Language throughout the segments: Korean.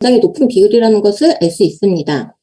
굉장히 높은 비율이라는 것을 알 수 있습니다.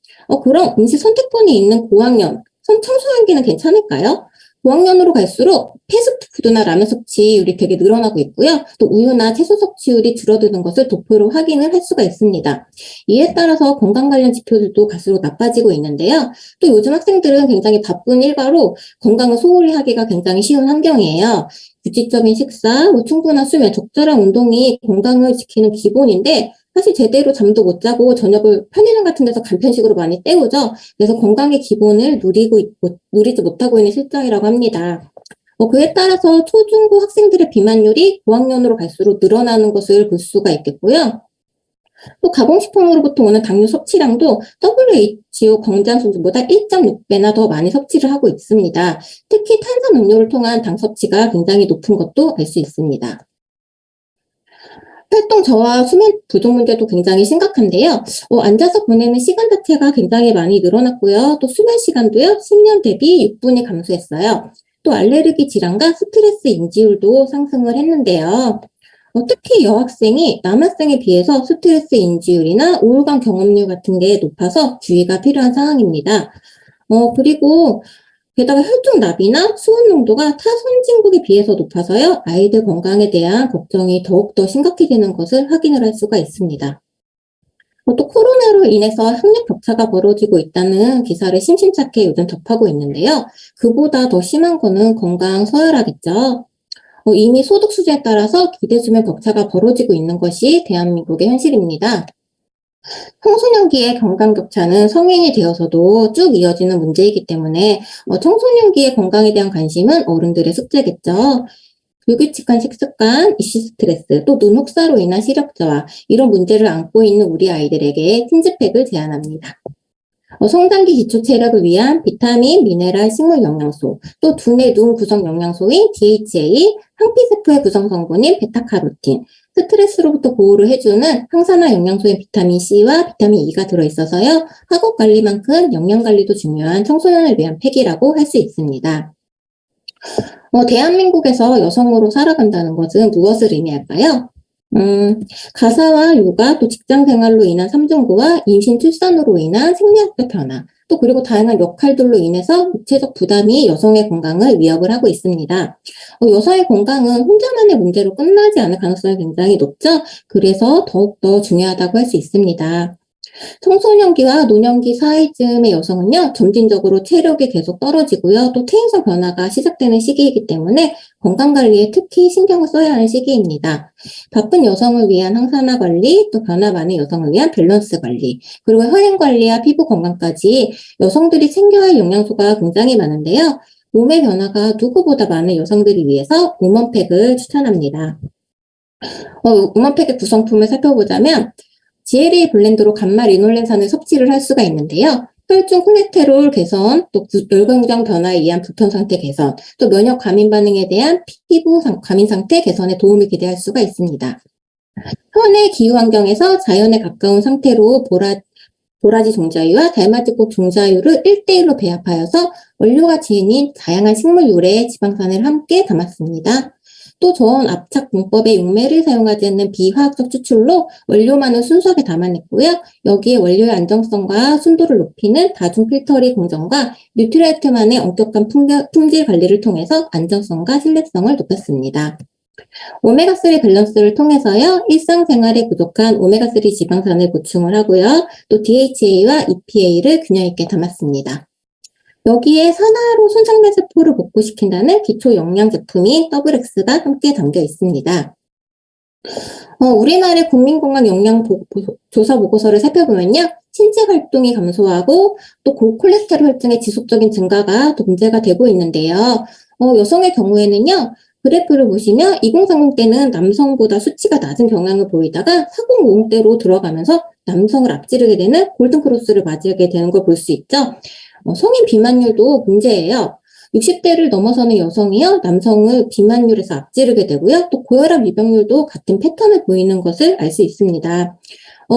그럼 음식 선택권이 있는 고학년, 청소년기는 괜찮을까요? 고학년으로 갈수록 패스트푸드나 라면 섭취율이 되게 늘어나고 있고요. 또 우유나 채소 섭취율이 줄어드는 것을 도표로 확인을 할 수가 있습니다. 이에 따라서 건강 관련 지표들도 갈수록 나빠지고 있는데요. 또 요즘 학생들은 굉장히 바쁜 일과로 건강을 소홀히 하기가 굉장히 쉬운 환경이에요. 규칙적인 식사, 충분한 수면, 적절한 운동이 건강을 지키는 기본인데 사실 제대로 잠도 못 자고 저녁을 편의점 같은 데서 간편식으로 많이 때우죠. 그래서 건강의 기본을 누리지 못하고 있는 실정이라고 합니다. 그에 따라서 초중고 학생들의 비만율이 고학년으로 갈수록 늘어나는 것을 볼 수가 있겠고요. 또 가공식품으로부터 오는 당뇨 섭취량도 WHO 권장 수준보다 1.6배나 더 많이 섭취를 하고 있습니다. 특히 탄산음료를 통한 당 섭취가 굉장히 높은 것도 알 수 있습니다. 활동 저하, 수면 부족 문제도 굉장히 심각한데요. 앉아서 보내는 시간 자체가 굉장히 많이 늘어났고요. 또 수면 시간도요, 10년 대비 6분이 감소했어요. 또 알레르기 질환과 스트레스 인지율도 상승을 했는데요. 특히 여학생이 남학생에 비해서 스트레스 인지율이나 우울감 경험률 같은 게 높아서 주의가 필요한 상황입니다. 그리고 게다가 혈중 나비나 수은 농도가 타 선진국에 비해서 높아서요. 아이들 건강에 대한 걱정이 더욱더 심각해지는 것을 확인을 할 수가 있습니다. 또 코로나로 인해서 학력 격차가 벌어지고 있다는 기사를 심심찮게 요즘 접하고 있는데요. 그보다 더 심한 거는 건강 서열화겠죠. 이미 소득 수준에 따라서 기대 수면 격차가 벌어지고 있는 것이 대한민국의 현실입니다. 청소년기의 건강 격차는 성인이 되어서도 쭉 이어지는 문제이기 때문에 청소년기의 건강에 대한 관심은 어른들의 숙제겠죠. 불규칙한 식습관, 이슈 스트레스, 또 눈 혹사로 인한 시력 저하 이런 문제를 안고 있는 우리 아이들에게 틴즈팩을 제안합니다. 성장기 기초 체력을 위한 비타민, 미네랄, 식물 영양소, 또 두뇌 눈 구성 영양소인 DHA, 항피세포의 구성 성분인 베타카로틴, 스트레스로부터 보호를 해주는 항산화 영양소인 비타민 C와 비타민 E가 들어있어서요. 학업 관리만큼 영양 관리도 중요한 청소년을 위한 팩이라고 할 수 있습니다. 대한민국에서 여성으로 살아간다는 것은 무엇을 의미할까요? 가사와 육아, 또 직장 생활로 인한 삼중고와 임신, 출산으로 인한 생리학적 변화, 또 그리고 다양한 역할들로 인해서 육체적 부담이 여성의 건강을 위협을 하고 있습니다. 여성의 건강은 혼자만의 문제로 끝나지 않을 가능성이 굉장히 높죠. 그래서 더욱더 중요하다고 할 수 있습니다. 청소년기와 노년기 사이쯤의 여성은요, 점진적으로 체력이 계속 떨어지고요, 또 퇴행성 변화가 시작되는 시기이기 때문에 건강관리에 특히 신경을 써야 하는 시기입니다. 바쁜 여성을 위한 항산화 관리, 또 변화 많은 여성을 위한 밸런스 관리, 그리고 혈행 관리와 피부 건강까지 여성들이 챙겨야 할 영양소가 굉장히 많은데요. 몸의 변화가 누구보다 많은 여성들을 위해서 우먼팩을 추천합니다. 우먼팩의 구성품을 살펴보자면 GLA 블렌드로 감마 리놀렌산을 섭취를 할 수가 있는데요. 혈중 콜레스테롤 개선, 또 열광정 변화에 의한 불편 상태 개선, 또 면역 과민 반응에 대한 피부 과민 상태 개선에 도움을 기대할 수가 있습니다. 현의 기후 환경에서 자연에 가까운 상태로 도라지 종자유와 달맞이꽃 종자유를 1대1로 배합하여서 원료가 지닌 다양한 식물 유래 지방산을 함께 담았습니다. 또 저온 압착 공법의 용매를 사용하지 않는 비화학적 추출로 원료만을 순수하게 담아냈고요. 여기에 원료의 안정성과 순도를 높이는 다중 필터링 공정과 뉴트리아트만의 엄격한 품질 관리를 통해서 안정성과 신뢰성을 높였습니다. 오메가3 밸런스를 통해서요, 일상생활에 부족한 오메가3 지방산을 보충을 하고요, 또 DHA와 EPA를 균형 있게 담았습니다. 여기에 산화로 손상된 세포를 복구시킨다는 기초 영양 제품인 WX가 함께 담겨 있습니다. 우리나라의 국민건강 영양 조사 보고서를 살펴보면요, 신체 활동이 감소하고 또 고콜레스테롤 혈증의 지속적인 증가가 또 문제가 되고 있는데요. 여성의 경우에는요, 그래프를 보시면 2030 때는 남성보다 수치가 낮은 경향을 보이다가 4050대로 들어가면서 남성을 앞지르게 되는 골든크로스를 맞이하게 되는 걸 볼 수 있죠. 성인 비만율도 문제예요. 60대를 넘어서는 여성이요, 남성을 비만율에서 앞지르게 되고요, 또 고혈압 유병률도 같은 패턴을 보이는 것을 알 수 있습니다.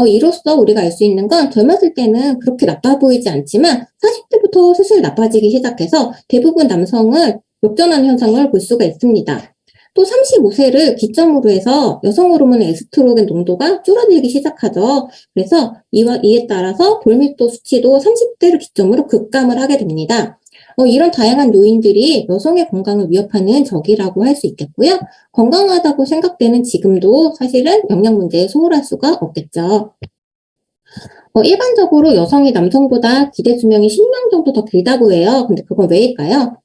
이로써 우리가 알 수 있는 건 젊었을 때는 그렇게 나빠 보이지 않지만 40대부터 슬슬 나빠지기 시작해서 대부분 남성을 역전하는 현상을 볼 수가 있습니다. 또 35세를 기점으로 해서 여성 호르몬의 에스트로겐 농도가 줄어들기 시작하죠. 그래서 이에 따라서 돌밀도 수치도 30대를 기점으로 급감을 하게 됩니다. 이런 다양한 요인들이 여성의 건강을 위협하는 적이라고 할 수 있겠고요. 건강하다고 생각되는 지금도 사실은 영양 문제에 소홀할 수가 없겠죠. 일반적으로 여성이 남성보다 기대 수명이 10년 정도 더 길다고 해요. 근데 그건 왜일까요?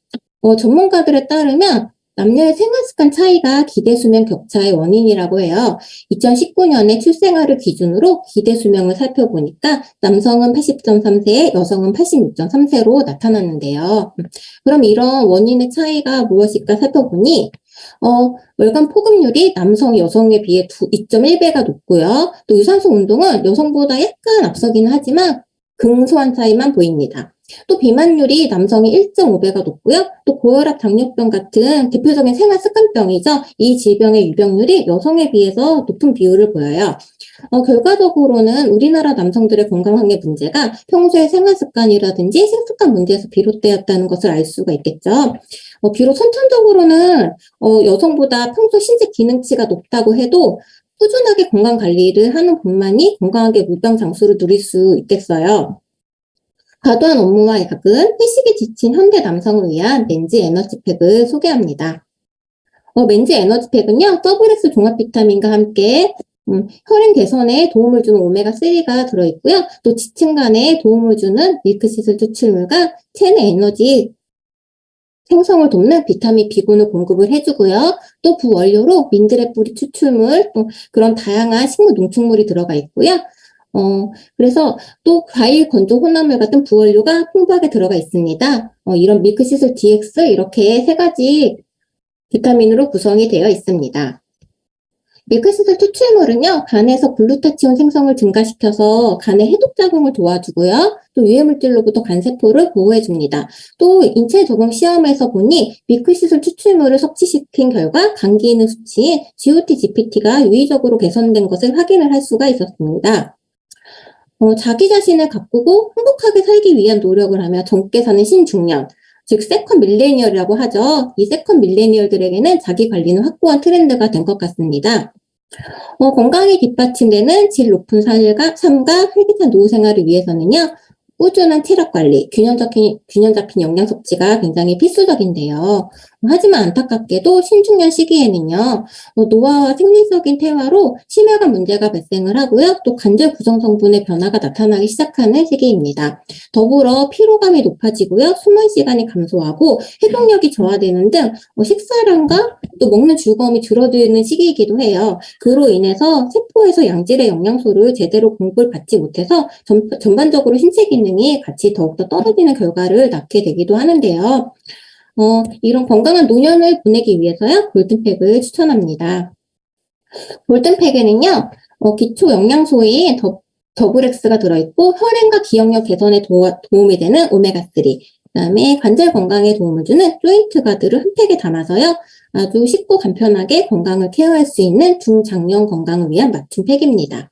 전문가들에 따르면 남녀의 생활 습관 차이가 기대 수명 격차의 원인이라고 해요. 2019년에 출생아를 기준으로 기대 수명을 살펴보니까 남성은 80.3세, 여성은 86.3세로 나타났는데요. 그럼 이런 원인의 차이가 무엇일까 살펴보니 월간 포급률이 남성, 여성에 비해 2.1배가 높고요. 또 유산소 운동은 여성보다 약간 앞서기는 하지만 근소한 차이만 보입니다. 또 비만율이 남성이 1.5배가 높고요. 또 고혈압, 당뇨병 같은 대표적인 생활 습관병이죠. 이 질병의 유병률이 여성에 비해서 높은 비율을 보여요. 결과적으로는 우리나라 남성들의 건강학의 문제가 평소의 생활 습관이라든지 식습관 문제에서 비롯되었다는 것을 알 수가 있겠죠. 비록 선천적으로는 여성보다 평소 신체 기능치가 높다고 해도 꾸준하게 건강 관리를 하는 분만이 건강하게 무병 장수를 누릴 수 있겠어요. 과도한 업무와 야근, 회식에 지친 현대 남성을 위한 맨즈 에너지팩을 소개합니다. 맨즈 에너지팩은요, WX 종합 비타민과 함께 혈행 개선에 도움을 주는 오메가3가 들어있고요. 또 지침 간에 도움을 주는 밀크시슬 추출물과 체내 에너지 생성을 돕는 비타민 B군을 공급을 해주고요. 또 부원료로 민들레 뿌리 추출물, 또 그런 다양한 식물 농축물이 들어가 있고요. 그래서 또 과일 건조 혼합물 같은 부원료가 풍부하게 들어가 있습니다. 이런 밀크시슬 DX 이렇게 세 가지 비타민으로 구성이 되어 있습니다. 밀크시슬 추출물은요, 간에서 글루타치온 생성을 증가시켜서 간의 해독작용을 도와주고요. 또 유해물질로부터 간세포를 보호해줍니다. 또 인체 적응 시험에서 보니 밀크시슬 추출물을 섭취시킨 결과 간 기능 수치인 GOT, GPT가 유의적으로 개선된 것을 확인을 할 수가 있었습니다. 자기 자신을 가꾸고 행복하게 살기 위한 노력을 하며 젊게 사는 신중년, 즉 세컨 밀레니얼이라고 하죠. 이 세컨 밀레니얼들에게는 자기 관리는 확고한 트렌드가 된 것 같습니다. 건강이 뒷받침되는 질 높은 삶과 활기찬 노후 생활을 위해서는요, 꾸준한 체력 관리, 균형 잡힌 영양 섭취가 굉장히 필수적인데요. 하지만 안타깝게도 신중년 시기에는요, 노화와 생리적인 퇴화로 심혈관 문제가 발생을 하고요, 또 관절 구성 성분의 변화가 나타나기 시작하는 시기입니다. 더불어 피로감이 높아지고요, 수면 시간이 감소하고 회복력이 저하되는 등 식사량과 또 먹는 즐거움이 줄어드는 시기이기도 해요. 그로 인해서 세포에서 양질의 영양소를 제대로 공급을 받지 못해서 전반적으로 신체 기능이 같이 더욱더 떨어지는 결과를 낳게 되기도 하는데요. 이런 건강한 노년을 보내기 위해서요, 골든팩을 추천합니다. 골든팩에는요, 기초 영양소인 더블엑스가 들어있고, 혈행과 기억력 개선에 도움이 되는 오메가3, 그다음에 관절 건강에 도움을 주는 조인트 가드를 한 팩에 담아서요, 아주 쉽고 간편하게 건강을 케어할 수 있는 중장년 건강을 위한 맞춤 팩입니다.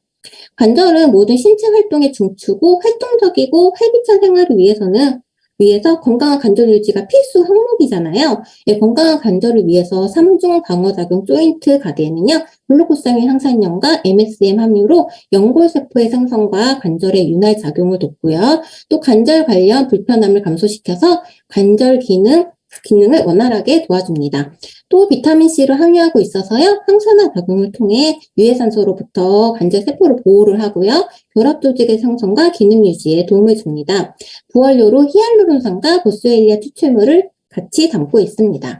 관절은 모든 신체 활동의 중추고 활동적이고 활기찬 생활을 위해서 건강한 관절 유지가 필수 항목이잖아요. 건강한 관절을 위해서 3중 방어작용 조인트 가드에는요, 글루코사민 항산염과 MSM 함유로 연골세포의 생성과 관절의 윤활 작용을 돕고요. 또 관절 관련 불편함을 감소시켜서 관절 기능을 원활하게 도와줍니다. 또 비타민C를 함유하고 있어서요, 항산화 작용을 통해 유해산소로부터 관절세포를 보호를 하고요, 결합 조직의 생성과 기능 유지에 도움을 줍니다. 부원료로 히알루론산과 보스웰리아 추출물을 같이 담고 있습니다.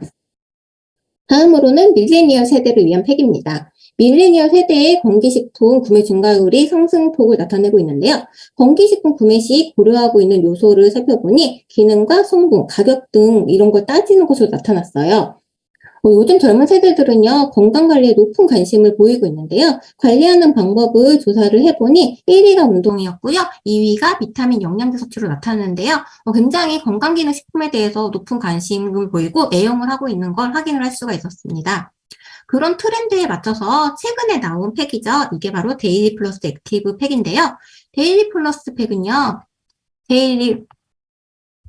다음으로는 밀레니얼 세대를 위한 팩입니다. 밀레니얼 세대의 건기식품 구매 증가율이 상승폭을 나타내고 있는데요. 건기식품 구매 시 고려하고 있는 요소를 살펴보니 기능과 성분, 가격 등 이런 걸 따지는 것으로 나타났어요. 요즘 젊은 세대들은요, 건강관리에 높은 관심을 보이고 있는데요. 관리하는 방법을 조사를 해보니 1위가 운동이었고요. 2위가 비타민 영양제 섭취로 나타났는데요. 굉장히 건강기능식품에 대해서 높은 관심을 보이고 애용을 하고 있는 걸 확인을 할 수가 있었습니다. 그런 트렌드에 맞춰서 최근에 나온 팩이죠. 이게 바로 데일리 플러스 액티브 팩인데요. 데일리 플러스 팩은요, 데일리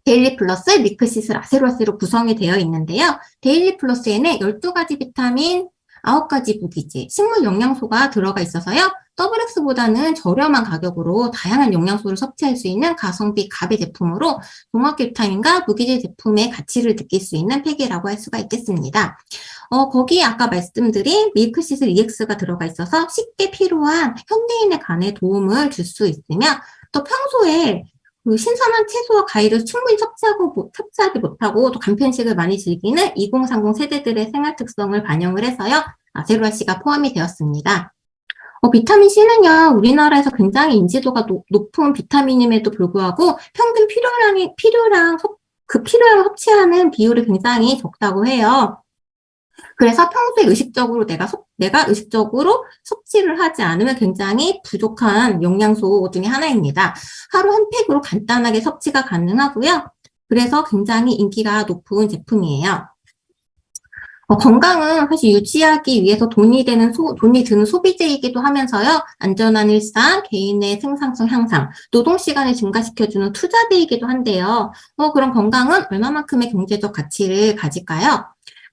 데일리 플러스, 밀크시슬, 아세로아세로 구성이 되어 있는데요. 데일리 플러스에는 12가지 비타민, 9가지 무기질, 식물 영양소가 들어가 있어서요. 더블엑스보다는 저렴한 가격으로 다양한 영양소를 섭취할 수 있는 가성비 가베 제품으로 종합 비타민과 무기질 제품의 가치를 느낄 수 있는 팩이라고 할 수가 있겠습니다. 거기에 아까 말씀드린 밀크시슬 EX가 들어가 있어서 쉽게 필요한 현대인의 간에 도움을 줄 수 있으며 또 평소에 그 신선한 채소와 과일을 충분히 섭취하지 못하고 또 간편식을 많이 즐기는 2030 세대들의 생활 특성을 반영을 해서요. 아세로아씨가 포함이 되었습니다. 비타민 C는요, 우리나라에서 굉장히 인지도가 높은 비타민임에도 불구하고 평균 필요량 섭취하는 비율이 굉장히 적다고 해요. 그래서 평소에 내가 의식적으로 섭취를 하지 않으면 굉장히 부족한 영양소 중에 하나입니다. 하루 한 팩으로 간단하게 섭취가 가능하고요. 그래서 굉장히 인기가 높은 제품이에요. 건강은 사실 유지하기 위해서 돈이 드는 소비재이기도 하면서요. 안전한 일상, 개인의 생산성 향상, 노동 시간을 증가시켜주는 투자재이기도 한데요. 그럼 건강은 얼마만큼의 경제적 가치를 가질까요?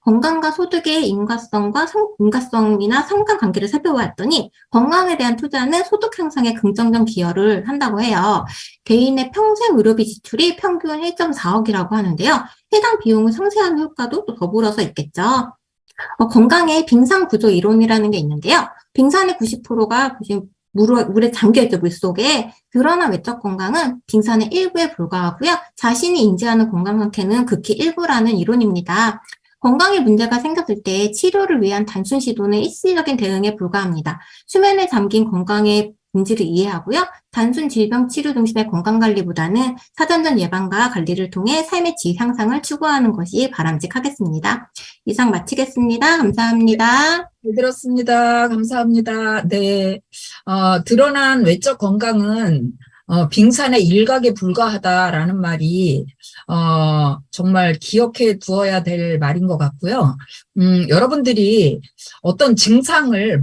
건강과 소득의 인과성이나 상관관계를 살펴보았더니 건강에 대한 투자는 소득 향상에 긍정적 기여를 한다고 해요. 개인의 평생 의료비 지출이 평균 1.4억이라고 하는데요. 해당 비용의 상세한 효과도 또 더불어서 있겠죠. 건강의 빙상 구조 이론이라는 게 있는데요. 빙산의 90%가 물에 잠겨있죠, 물속에. 그러나 외적 건강은 빙산의 일부에 불과하고요. 자신이 인지하는 건강 상태는 극히 일부라는 이론입니다. 건강에 문제가 생겼을 때 치료를 위한 단순 시도는 일시적인 대응에 불과합니다. 수면에 잠긴 건강의 본질을 이해하고요. 단순 질병 치료 중심의 건강관리보다는 사전적 예방과 관리를 통해 삶의 질 향상을 추구하는 것이 바람직하겠습니다. 이상 마치겠습니다. 감사합니다. 잘 들었습니다. 감사합니다. 네. 드러난 외적 건강은 빙산의 일각에 불과하다라는 말이 정말 기억해 두어야 될 말인 것 같고요. 여러분들이 어떤 증상을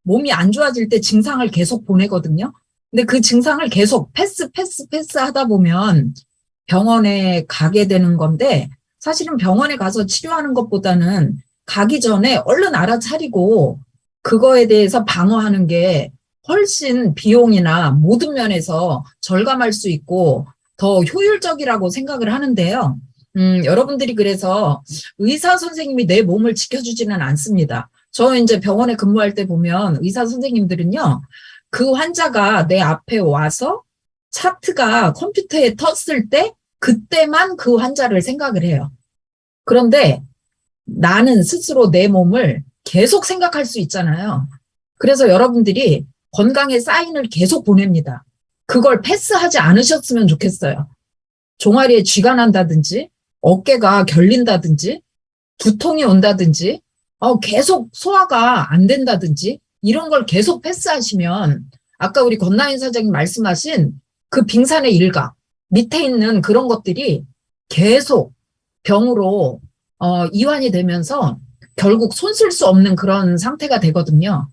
몸이 안 좋아질 때 증상을 계속 보내거든요. 근데 그 증상을 계속 패스 하다 보면 병원에 가게 되는 건데 사실은 병원에 가서 치료하는 것보다는 가기 전에 얼른 알아차리고 그거에 대해서 방어하는 게 훨씬 비용이나 모든 면에서 절감할 수 있고 더 효율적이라고 생각을 하는데요. 여러분들이 그래서 의사 선생님이 내 몸을 지켜주지는 않습니다. 저 이제 병원에 근무할 때 보면 의사 선생님들은요, 그 환자가 내 앞에 와서 차트가 컴퓨터에 떴을 때 그때만 그 환자를 생각을 해요. 그런데 나는 스스로 내 몸을 계속 생각할 수 있잖아요. 그래서 여러분들이 건강의 사인을 계속 보냅니다. 그걸 패스하지 않으셨으면 좋겠어요. 종아리에 쥐가 난다든지, 어깨가 결린다든지, 두통이 온다든지, 계속 소화가 안 된다든지, 이런 걸 계속 패스하시면, 아까 우리 권나인 사장님 말씀하신 그 빙산의 일각, 밑에 있는 그런 것들이 계속 병으로 이완이 되면서 결국 손 쓸 수 없는 그런 상태가 되거든요.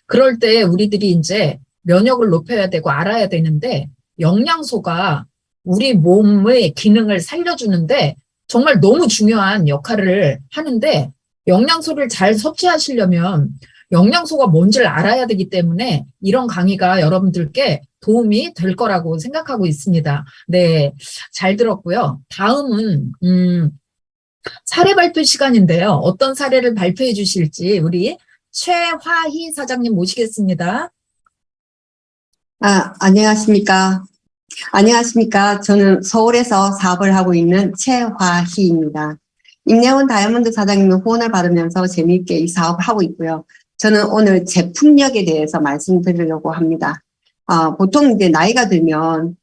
그럴 때 우리들이 이제 면역을 높여야 되고 알아야 되는데 영양소가 우리 몸의 기능을 살려주는데 정말 너무 중요한 역할을 하는데 영양소를 잘 섭취하시려면 영양소가 뭔지를 알아야 되기 때문에 이런 강의가 여러분들께 도움이 될 거라고 생각하고 있습니다. 네, 잘 들었고요. 다음은 사례 발표 시간인데요. 어떤 사례를 발표해 주실지 우리 최화희 사장님 모시겠습니다. 안녕하십니까. 안녕하십니까. 저는 서울에서 사업을 하고 있는 최화희입니다. 임내원 다이아몬드 사장님의 후원을 받으면서 재미있게 이 사업을 하고 있고요. 저는 오늘 제품력에 대해서 말씀드리려고 합니다. 보통 이제 나이가 들면,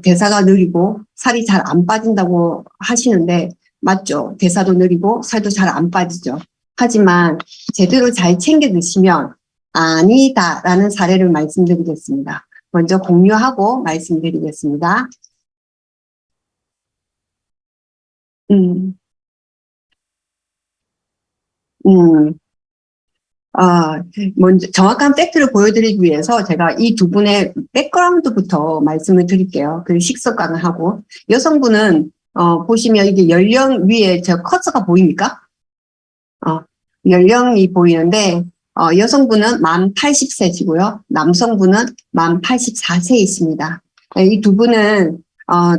대사가 느리고 살이 잘 안 빠진다고 하시는데, 맞죠? 대사도 느리고 살도 잘 안 빠지죠. 하지만 제대로 잘 챙겨 드시면 아니다라는 사례를 말씀드리겠습니다. 먼저 공유하고 말씀드리겠습니다. 음, 음, 먼저 정확한 팩트를 보여드리기 위해서 제가 이 두 분의 백그라운드부터 말씀을 드릴게요. 그 식습관을 하고. 여성분은, 보시면 이게 연령 위에 저 커서가 보입니까? 연령이 보이는데, 여성분은 만 80세시고요. 남성분은 만 84세이십니다. 이 두 분은,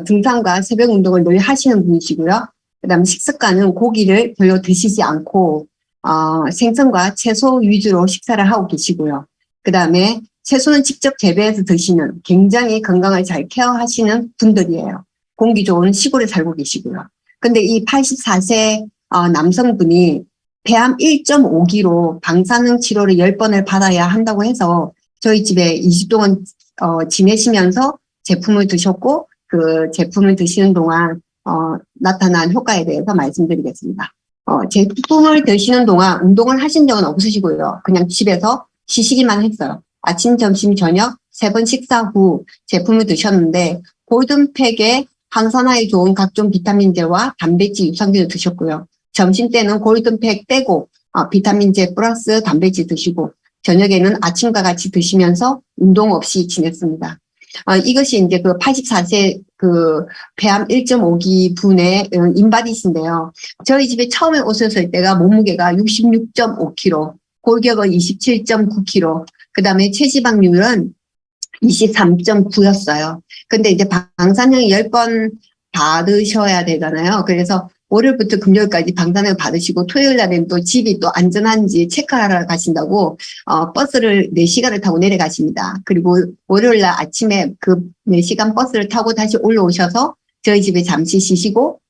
등산과 새벽 운동을 늘 하시는 분이시고요. 그 다음에 식습관은 고기를 별로 드시지 않고, 생선과 채소 위주로 식사를 하고 계시고요. 그 다음에 채소는 직접 재배해서 드시는 굉장히 건강을 잘 케어하시는 분들이에요. 공기 좋은 시골에 살고 계시고요. 근데 이 84세 남성분이 폐암 1.5기로 방사능 치료를 10번을 받아야 한다고 해서 저희 집에 2주 동안 지내시면서 제품을 드셨고 그 제품을 드시는 동안 나타난 효과에 대해서 말씀드리겠습니다. 제품을 드시는 동안 운동을 하신 적은 없으시고요. 그냥 집에서 쉬시기만 했어요. 아침, 점심, 저녁 3번 식사 후 제품을 드셨는데 골든팩에 항산화에 좋은 각종 비타민제와 단백질 유산균을 드셨고요. 점심 때는 골든팩 빼고 비타민제 플러스 단백질 드시고 저녁에는 아침과 같이 드시면서 운동 없이 지냈습니다. 이것이 이제 그 84세 그 폐암 1.5기 분의 인바디신데요. 저희 집에 처음에 오셨을 때가 몸무게가 66.5kg, 골격은 27.9kg, 그 다음에 체지방률은 23.9였어요. 근데 이제 방사능 10번 받으셔야 되잖아요. 그래서 월요일부터 금요일까지 방사능을 받으시고 토요일 날은 또 집이 또 안전한지 체크하러 가신다고 버스를 4시간을 타고 내려가십니다. 그리고 월요일 날 아침에 그 4시간 버스를 타고 다시 올라오셔서 저희 집에 잠시 쉬시고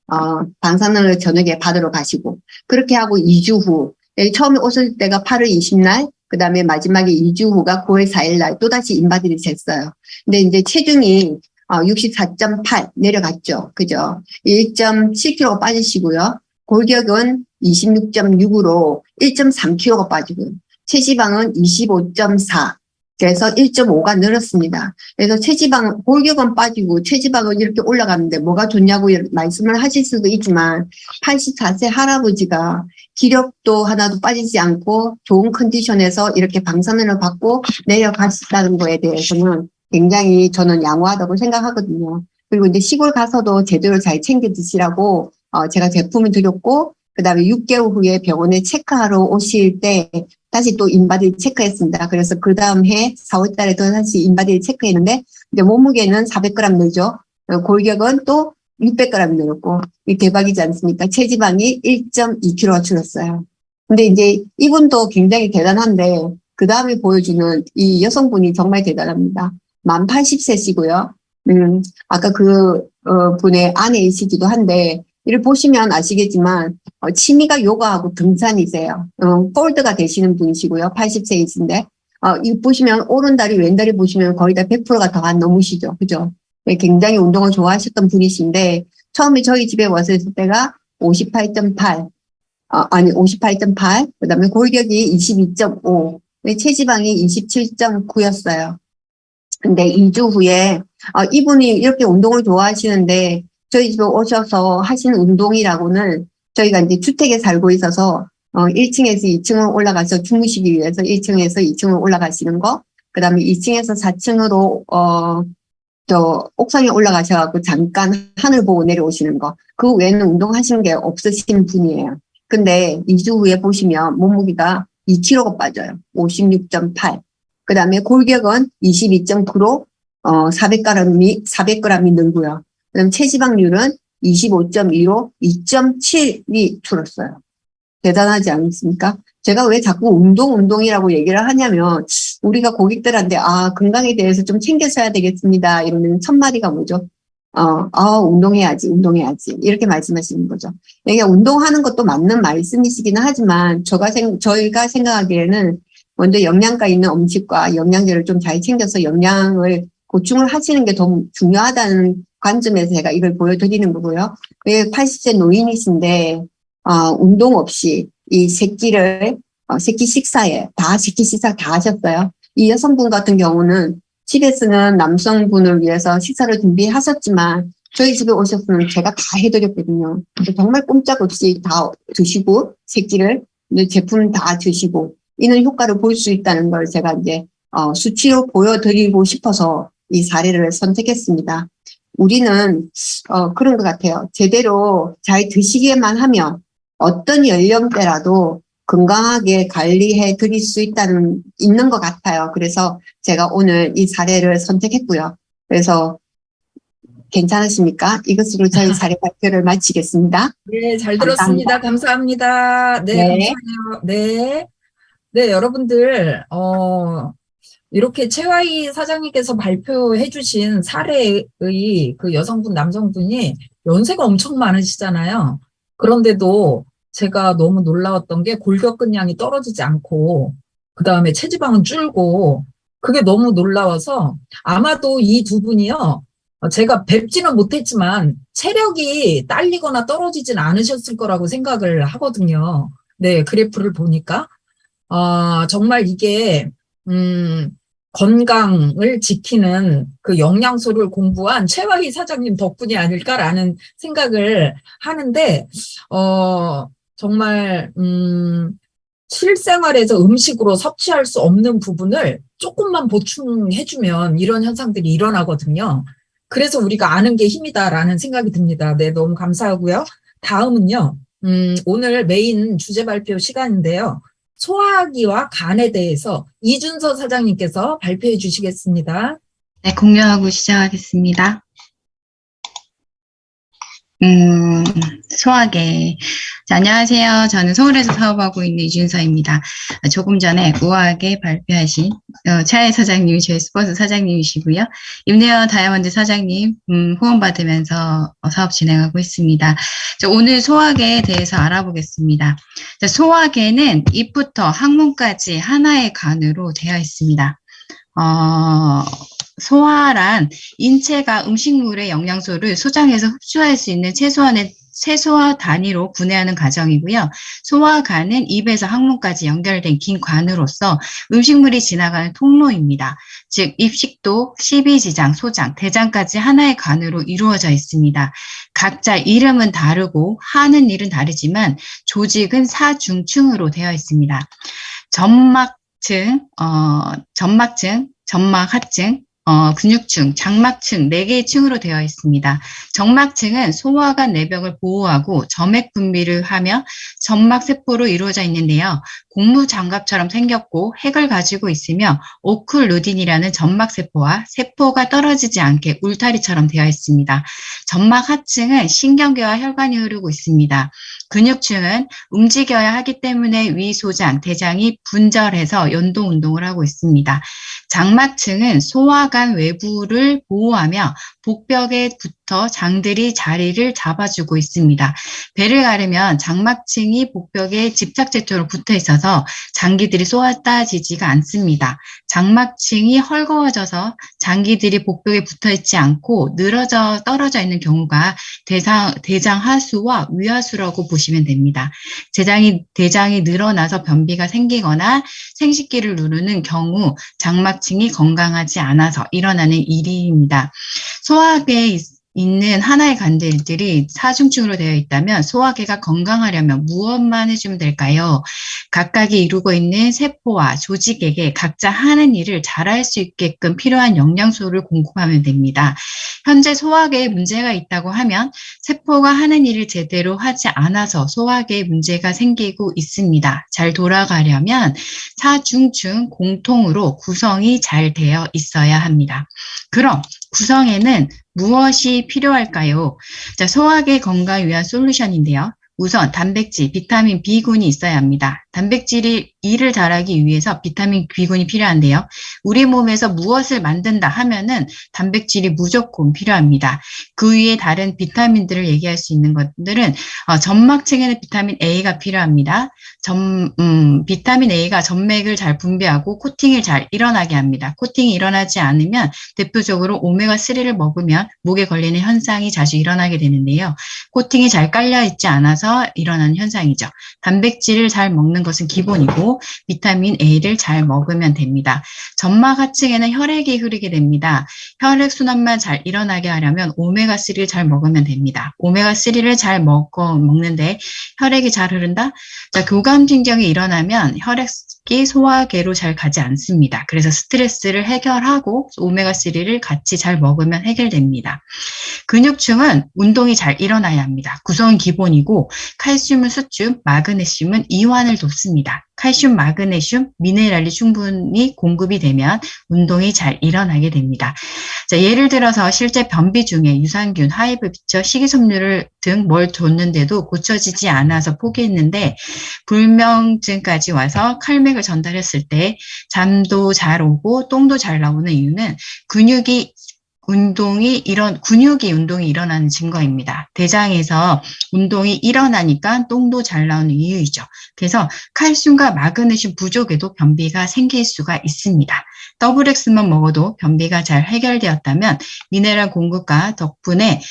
방사능을 저녁에 받으러 가시고 그렇게 하고 2주 후 처음에 오실 때가 8월 20날 그 다음에 마지막에 2주 후가 9월 4일 날 또다시 인바디를 쟀어요. 근데 이제 체중이 64.8 내려갔죠. 그죠? 1.7kg 빠지시고요. 골격은 26.6으로 1.3kg가 빠지고요. 체지방은 25.4. 그래서 1.5가 늘었습니다. 그래서 체지방, 골격은 빠지고 체지방은 이렇게 올라갔는데 뭐가 좋냐고 말씀을 하실 수도 있지만 84세 할아버지가 기력도 하나도 빠지지 않고 좋은 컨디션에서 이렇게 방사능을 받고 내려가시다는 거에 대해서는 굉장히 저는 양호하다고 생각하거든요. 그리고 이제 시골 가서도 제대로 잘 챙겨 드시라고 제가 제품을 드렸고 그 다음에 6개월 후에 병원에 체크하러 오실 때 다시 또 인바디를 체크했습니다. 그래서 그 다음 해 4월 달에 또 다시 인바디를 체크했는데 이제 몸무게는 400g 늘죠. 골격은 또 600g 늘었고 이 대박이지 않습니까? 체지방이 1.2kg가 줄었어요. 근데 이제 이분도 굉장히 대단한데 그 다음에 보여주는 이 여성분이 정말 대단합니다. 만 80세시고요. 아까 그 분의 아내이시기도 한데 이를 보시면 아시겠지만 취미가 요가하고 등산이세요. 폴드가 되시는 분이시고요. 80세이신데 이 보시면 오른다리 왼다리 보시면 거의 다 100%가 더 안 넘으시죠. 그죠? 네, 굉장히 운동을 좋아하셨던 분이신데 처음에 저희 집에 왔을 때가 58.8 58.8 그다음에 골격이 22.5 체지방이 27.9였어요. 근데 2주 후에 이분이 이렇게 운동을 좋아하시는데 저희 집에 오셔서 하시는 운동이라고는 저희가 이제 주택에 살고 있어서 1층에서 2층을 올라가서 주무시기 위해서 1층에서 2층을 올라가시는 거, 그 다음에 2층에서 4층으로 저 옥상에 올라가셔갖고 잠깐 하늘 보고 내려오시는 거, 그 외에는 운동하시는 게 없으신 분이에요. 근데 2주 후에 보시면 몸무게가 2kg가 빠져요. 56.8. 그 다음에 골격은 22.9로 400g이 늘고요. 그다음 체지방률은 25.2로 2.7이 줄었어요. 대단하지 않습니까? 제가 왜 자꾸 운동이라고 얘기를 하냐면 우리가 고객들한테 건강에 대해서 좀 챙겨줘야 되겠습니다. 이러면 첫 마디가 뭐죠? 운동해야지 이렇게 말씀하시는 거죠. 그러니까 운동하는 것도 맞는 말씀이시기는 하지만 저희가 생각하기에는 먼저 영양가 있는 음식과 영양제를 좀 잘 챙겨서 영양을 보충을 하시는 게 더 중요하다는 관점에서 제가 이걸 보여드리는 거고요. 왜 80세 노인이신데 운동 없이 이 새끼 식사 다 하셨어요. 이 여성분 같은 경우는 집에 쓰는 남성분을 위해서 식사를 준비하셨지만 저희 집에 오셨으면 제가 다 해드렸거든요. 정말 꼼짝없이 다 드시고 새끼를 제품 다 드시고 이런 효과를 볼 수 있다는 걸 제가 이제 수치로 보여드리고 싶어서 이 사례를 선택했습니다. 우리는 그런 것 같아요. 제대로 잘 드시기만 하면 어떤 연령대라도 건강하게 관리해 드릴 수 있는 것 같아요. 그래서 제가 오늘 이 사례를 선택했고요. 그래서 괜찮으십니까? 이것으로 저희 사례 발표를 마치겠습니다. 네, 잘 감사합니다. 들었습니다. 감사합니다. 네, 네. 감사해요. 네. 네, 여러분들, 이렇게 최화희 사장님께서 발표해 주신 사례의 그 여성분, 남성분이 연세가 엄청 많으시잖아요. 그런데도 제가 너무 놀라웠던 게 골격근량이 떨어지지 않고, 그 다음에 체지방은 줄고, 그게 너무 놀라워서 아마도 이 두 분이요, 제가 뵙지는 못했지만 체력이 딸리거나 떨어지진 않으셨을 거라고 생각을 하거든요. 네, 그래프를 보니까. 정말 이게, 건강을 지키는 그 영양소를 공부한 최화희 사장님 덕분이 아닐까라는 생각을 하는데, 정말, 실생활에서 음식으로 섭취할 수 없는 부분을 조금만 보충해주면 이런 현상들이 일어나거든요. 그래서 우리가 아는 게 힘이다라는 생각이 듭니다. 네, 너무 감사하고요. 다음은요, 오늘 메인 주제 발표 시간인데요. 소화기와 간에 대해서 이준서 사장님께서 발표해 주시겠습니다. 네, 공유하고 시작하겠습니다. 소화계. 자, 안녕하세요. 저는 서울에서 사업하고 있는 이준서입니다. 조금 전에 우아하게 발표하신 차혜 사장님이 저희 스포츠 사장님이시고요. 임내원 다이아몬드 사장님 후원받으면서 사업 진행하고 있습니다. 자, 오늘 소화계에 대해서 알아보겠습니다. 자, 소화계는 입부터 항문까지 하나의 관으로 되어 있습니다. 소화란 인체가 음식물의 영양소를 소장해서 흡수할 수 있는 최소화 단위로 분해하는 과정이고요. 소화관은 입에서 항문까지 연결된 긴 관으로서 음식물이 지나가는 통로입니다. 즉 입식도, 십이지장, 소장, 대장까지 하나의 관으로 이루어져 있습니다. 각자 이름은 다르고 하는 일은 다르지만 조직은 사중층으로 되어 있습니다. 점막층, 점막하층, 근육층, 장막층 4개의 층으로 되어 있습니다. 정막층은 소화관 내벽을 보호하고 점액 분비를 하며 점막세포로 이루어져 있는데요. 고무장갑처럼 생겼고 핵을 가지고 있으며 오클루딘이라는 점막세포와 세포가 떨어지지 않게 울타리처럼 되어 있습니다. 점막하층은 신경계와 혈관이 흐르고 있습니다. 근육층은 움직여야 하기 때문에 위 소장, 대장이 분절해서 연동 운동을 하고 있습니다. 장막층은 소화관 외부를 보호하며 복벽에 붙어 장들이 자리를 잡아주고 있습니다. 배를 가르면 장막층이 복벽에 집착제처럼 붙어 있어서 장기들이 쏟아지지가 않습니다. 장막층이 헐거워져서 장기들이 복벽에 붙어 있지 않고 늘어져 떨어져 있는 경우가 대장 하수와 위하수라고 보시면 됩니다. 대장이 늘어나서 변비가 생기거나 생식기를 누르는 경우 장막층이 건강하지 않아서 일어나는 일입니다. 소화계에 있는 하나의 관들들이 사중층으로 되어 있다면 소화계가 건강하려면 무엇만 해주면 될까요? 각각이 이루고 있는 세포와 조직에게 각자 하는 일을 잘할 수 있게끔 필요한 영양소를 공급하면 됩니다. 현재 소화계에 문제가 있다고 하면 세포가 하는 일을 제대로 하지 않아서 소화계에 문제가 생기고 있습니다. 잘 돌아가려면 사중층 공통으로 구성이 잘 되어 있어야 합니다. 그럼 구성에는 무엇이 필요할까요? 자, 소화계 건강을 위한 솔루션인데요. 우선 단백질, 비타민 B군이 있어야 합니다. 단백질이 일을 잘하기 위해서 비타민 B군이 필요한데요. 우리 몸에서 무엇을 만든다 하면은 단백질이 무조건 필요합니다. 그 위에 다른 비타민들을 얘기할 수 있는 것들은 점막층에는 비타민 A가 필요합니다. 비타민 A가 점맥을 잘 분비하고 코팅을 잘 일어나게 합니다. 코팅이 일어나지 않으면 대표적으로 오메가3를 먹으면 목에 걸리는 현상이 자주 일어나게 되는데요. 코팅이 잘 깔려 있지 않아서 일어나는 현상이죠. 단백질을 잘 먹는 것은 기본이고 비타민 A를 잘 먹으면 됩니다. 점막 하층에는 혈액이 흐르게 됩니다. 혈액순환만 잘 일어나게 하려면 오메가3를 잘 먹으면 됩니다. 오메가3를 잘 먹는데 혈액이 잘 흐른다? 자, 교감신경이 일어나면 음식이 소화계로 잘 가지 않습니다. 그래서 스트레스를 해결하고 오메가3를 같이 잘 먹으면 해결됩니다. 근육층은 운동이 잘 일어나야 합니다. 구성은 기본이고 칼슘은 수축, 마그네슘은 이완을 돕습니다. 칼슘, 마그네슘, 미네랄이 충분히 공급이 되면 운동이 잘 일어나게 됩니다. 자, 예를 들어서 실제 변비 중에 유산균, 하이브 비처, 식이섬유를 등 뭘 줬는데도 고쳐지지 않아서 포기했는데 불면증까지 와서 칼맥을 전달했을 때 잠도 잘 오고 똥도 잘 나오는 이유는 근육이 운동이 일어나는 증거입니다. 대장에서 운동이 일어나니까 똥도 잘 나오는 이유이죠. 그래서 칼슘과 마그네슘 부족에도 변비가 생길 수가 있습니다. 더블엑스만 먹어도 변비가 잘 해결되었다면 미네랄 공급과 덕분에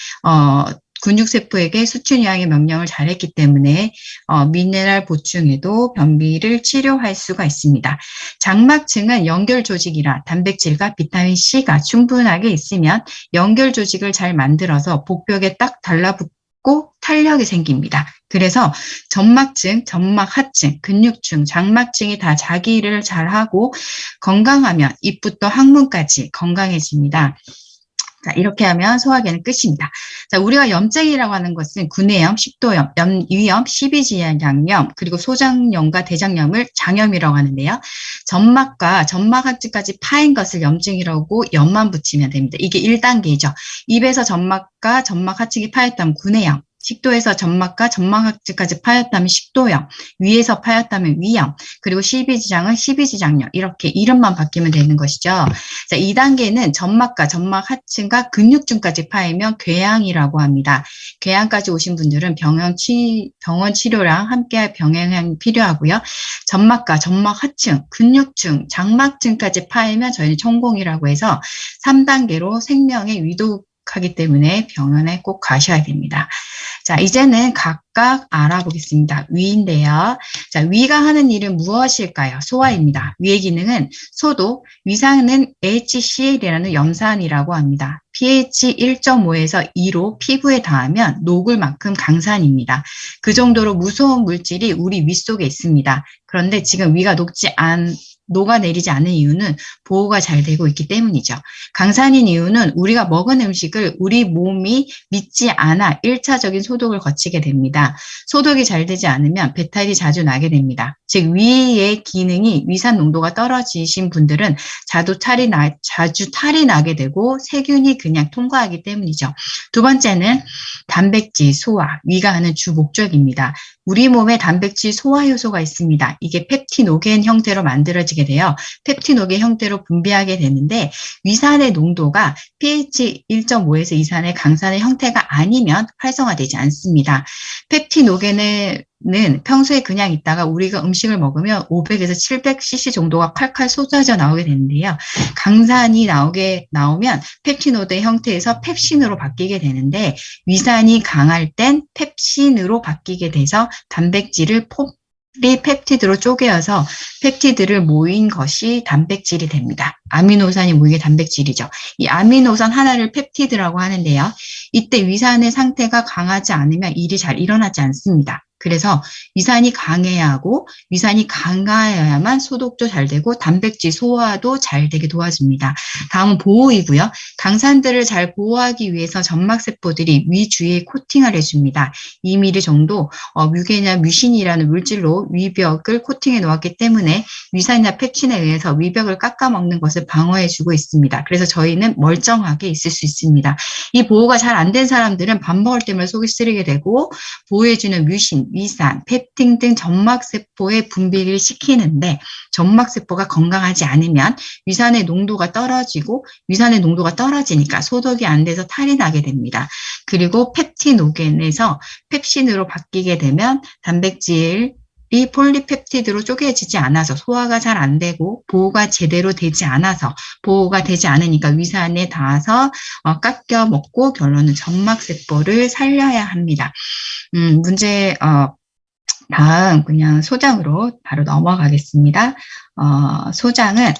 근육세포에게 수춘이양의 명령을 잘했기 때문에 미네랄 보충에도 변비를 치료할 수가 있습니다. 장막층은 연결 조직이라 단백질과 비타민 C가 충분하게 있으면 연결 조직을 잘 만들어서 복벽에 딱 달라붙고 탄력이 생깁니다. 그래서 점막층, 점막하층, 근육층, 장막층이 다 자기 일을 잘하고 건강하면 입부터 항문까지 건강해집니다. 자, 이렇게 하면 소화계는 끝입니다. 자, 우리가 염증이라고 하는 것은 구내염, 식도염, 위염, 십이지장염, 그리고 소장염과 대장염을 장염이라고 하는데요. 점막과 점막하층까지 파인 것을 염증이라고 염만 붙이면 됩니다. 이게 1단계이죠. 입에서 점막과 점막하층이 파였다면 구내염, 식도에서 점막과 점막하층까지 파였다면 식도염, 위에서 파였다면 위염, 그리고 십이지장은 십이지장염, 이렇게 이름만 바뀌면 되는 것이죠. 자, 2단계는 점막과 점막하층과 근육층까지 파이면 궤양이라고 합니다. 궤양까지 오신 분들은 병원 치료랑 함께할 병행이 필요하고요. 점막과 점막하층, 근육층, 장막층까지 파이면 저희는 천공이라고 해서 3단계로 생명의 위독하기 때문에 병원에 꼭 가셔야 됩니다. 자, 이제는 각각 알아보겠습니다. 위인데요. 자, 위가 하는 일은 무엇일까요? 소화입니다. 위의 기능은 소독, 위산은 HCl이라는 염산이라고 합니다. pH 1.5에서 2로 피부에 닿으면 녹을 만큼 강산입니다. 그 정도로 무서운 물질이 우리 위 속에 있습니다. 그런데 지금 위가 녹아내리지 않는 이유는 보호가 잘 되고 있기 때문이죠. 강산인 이유는 우리가 먹은 음식을 우리 몸이 믿지 않아 1차적인 소독을 거치게 됩니다. 소독이 잘 되지 않으면 배탈이 자주 나게 됩니다. 즉 위의 기능이 위산 농도가 떨어지신 분들은 자주 탈이 나게 되고 세균이 그냥 통과하기 때문이죠. 두 번째는 단백질 소화, 위가 하는 주 목적입니다. 우리 몸에 단백질 소화 효소가 있습니다. 이게 펩티노겐 형태로 만들어지게 돼요. 펩티노겐 형태로 분비하게 되는데 위산의 농도가 pH 1.5에서 이상의 강산의 형태가 아니면 활성화되지 않습니다. 펩티노겐은 평소에 그냥 있다가 우리가 음식을 먹으면 500에서 700cc 정도가 칼칼 쏟아져 나오게 되는데요. 강산이 나오면 펩티노드 형태에서 펩신으로 바뀌게 되는데 위산이 강할 땐 펩신으로 바뀌게 돼서 단백질을 폴리펩티드로 쪼개어서 펩티드를 모인 것이 단백질이 됩니다. 아미노산이 모이게 단백질이죠. 이 아미노산 하나를 펩티드라고 하는데요. 이때 위산의 상태가 강하지 않으면 일이 잘 일어나지 않습니다. 그래서 위산이 강해야 하고 위산이 강해야만 소독도 잘 되고 단백질 소화도 잘 되게 도와줍니다. 다음은 보호이고요. 강산들을 잘 보호하기 위해서 점막세포들이 위 주위에 코팅을 해줍니다. 2mm 정도 뮤게냐 뮤신이라는 물질로 위벽을 코팅해 놓았기 때문에 위산이나 펩신에 의해서 위벽을 깎아먹는 것을 방어해주고 있습니다. 그래서 저희는 멀쩡하게 있을 수 있습니다. 이 보호가 잘 안 된 사람들은 밥 먹을 때마다 속이 쓰리게 되고 보호해주는 뮤신, 위산, 펩틴 등 점막세포의 분비를 시키는데 점막세포가 건강하지 않으면 위산의 농도가 떨어지고 위산의 농도가 떨어지니까 소독이 안 돼서 탈이 나게 됩니다. 그리고 펩티노겐에서 펩신으로 바뀌게 되면 단백질이 폴리펩티드로 쪼개지지 않아서 소화가 잘 안 되고 보호가 제대로 되지 않아서 보호가 되지 않으니까 위산에 닿아서 깎여 먹고 결론은 점막세포를 살려야 합니다. 다음 그냥 소장으로 바로 넘어가겠습니다. 소장에서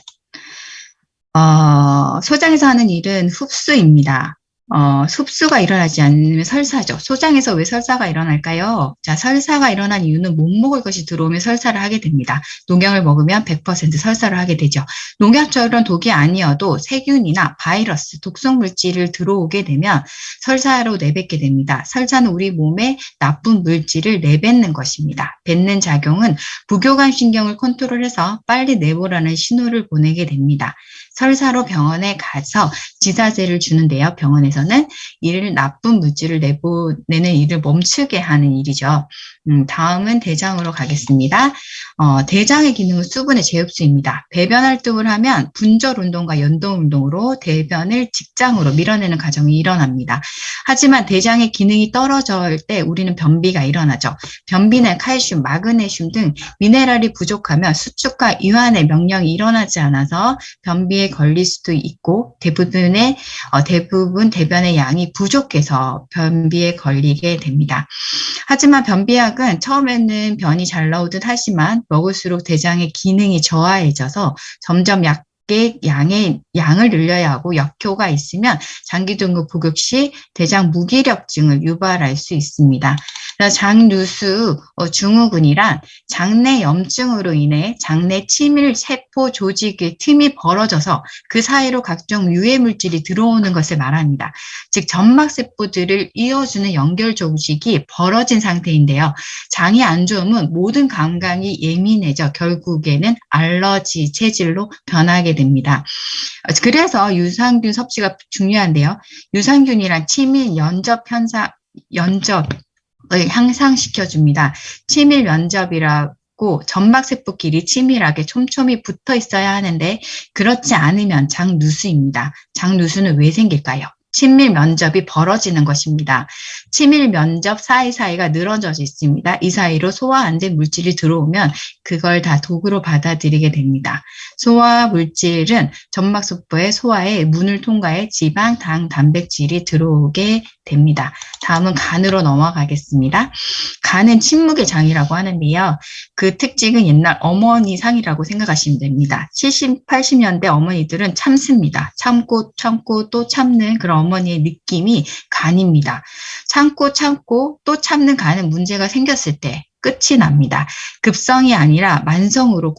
하는 일은 흡수입니다. 흡수가 일어나지 않으면 설사죠. 소장에서 왜 설사가 일어날까요? 자, 설사가 일어난 이유는 못 먹을 것이 들어오면 설사를 하게 됩니다. 농약을 먹으면 100% 설사를 하게 되죠. 농약처럼 독이 아니어도 세균이나 바이러스, 독성 물질을 들어오게 되면 설사로 내뱉게 됩니다. 설사는 우리 몸에 나쁜 물질을 내뱉는 것입니다. 뱉는 작용은 부교감 신경을 컨트롤해서 빨리 내보라는 신호를 보내게 됩니다. 설사로 병원에 가서 지사제를 주는데요. 병원에서는 이를 나쁜 물질을 내보내는 일을 멈추게 하는 일이죠. 다음은 대장으로 가겠습니다. 대장의 기능은 수분의 재흡수입니다. 배변 활동을 하면 분절 운동과 연동 운동으로 대변을 직장으로 밀어내는 과정이 일어납니다. 하지만 대장의 기능이 떨어질 때 우리는 변비가 일어나죠. 변비는 칼슘, 마그네슘 등 미네랄이 부족하면 수축과 이완의 명령이 일어나지 않아서 변비에 걸릴 수도 있고 대부분 대변의 양이 부족해서 변비에 걸리게 됩니다. 하지만 변비약은 처음에는 변이 잘 나오듯 하지만 먹을수록 대장의 기능이 저하해져서 점점 양을 늘려야 하고 역효가 있으면 장기등급 복용 시 대장 무기력증을 유발할 수 있습니다. 장누수 증후군이란 장내 염증으로 인해 장내 치밀 세포 조직의 틈이 벌어져서 그 사이로 각종 유해 물질이 들어오는 것을 말합니다. 즉 점막 세포들을 이어주는 연결 조직이 벌어진 상태인데요. 장이 안 좋으면 모든 감각이 예민해져 결국에는 알러지 체질로 변하게 됩니다. 그래서 유산균 섭취가 중요한데요. 유산균이란 치밀 연접을 향상시켜줍니다. 치밀 면접이라고 점막세포끼리 치밀하게 촘촘히 붙어 있어야 하는데 그렇지 않으면 장누수입니다. 장누수는 왜 생길까요? 친밀 면접이 벌어지는 것입니다. 친밀 면접 사이사이가 늘어져 있습니다. 이 사이로 소화 안 된 물질이 들어오면 그걸 다 독으로 받아들이게 됩니다. 소화 물질은 점막세포의 소화에 문을 통과해 지방, 당, 단백질이 들어오게 됩니다. 다음은 간으로 넘어가겠습니다. 간은 침묵의 장이라고 하는데요. 그 특징은 옛날 어머니 상이라고 생각하시면 됩니다. 70, 80년대 어머니들은 참습니다. 참고 또 참는 그런 어머니의 느낌이 간입니다. 참고 또 참는 간은 문제가 생겼을 때 끝이 납니다. 급성이 아니라 만성으로